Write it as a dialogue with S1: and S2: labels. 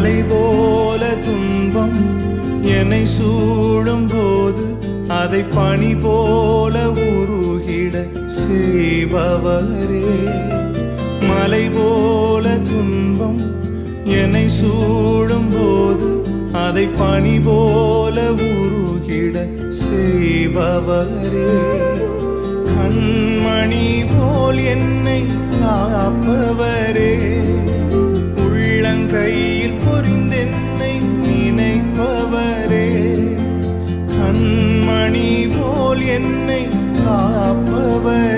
S1: மலை போல துன்பம் என்னை சூடும் போது அதை பனி போல உருகிட செய்பவரே. மலை போல துன்பம் என்னை சூடும் போது அதை பனி போல உருகிட செய்பவரே. கண்மணி போல் என்னை காப்பவரே. உள்ளங்கையில் பொறிந்தென்னை நினைப்பவரே. கண்மணி போல் என்னை காப்பவரே.